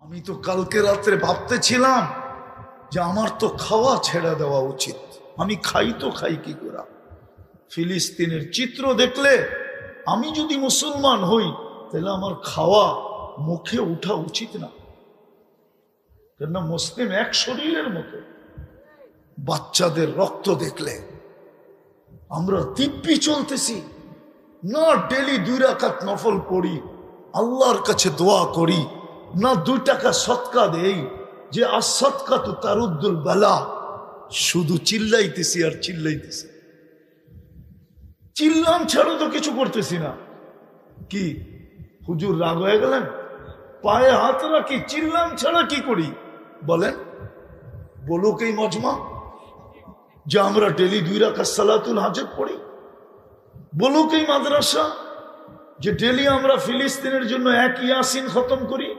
আমি তো কালকে রাত্রে ভাবতেছিলাম যে আমার তো খাওয়া ছেড়ে দেওয়া উচিত। আমি খাই তো খাই কি করে? ফিলিস্তিনের চিত্র দেখলে আমি যদি মুসলমান হই তাহলে আমার খাওয়া মুখে উঠা উচিত না, কেননা মুসলিম এক শরীরের মতো। বাচ্চাদের রক্ত দেখলে আমরা দিব্যি চলতেছি না, ডেলি 2 রাকাত নফল পড়ি, আল্লাহর কাছে দোয়া করি না, 2 টাকা সৎকা দেই যে আসৎকা তো তারুদ্দুল বালা। শুধু চিল্লাইতেছি আর চিল্লাইতেছি, চিল্লাম ছাড়া তো কিছু করতেছি না। কি হুজুর রাগ হয়ে গেলেন? পায়ে হাত রাখি, চিল্লাম ছাড়া কি করি বলেন? বলুক এই মজমা যে আমরা ডেলি 2 রাকাত সালাতুল হাজত পড়ি। বলুক এই মাদ্রাসা যে ডেলি আমরা ফিলিস্তিনের জন্য 1 ইয়াসিন খতম করি।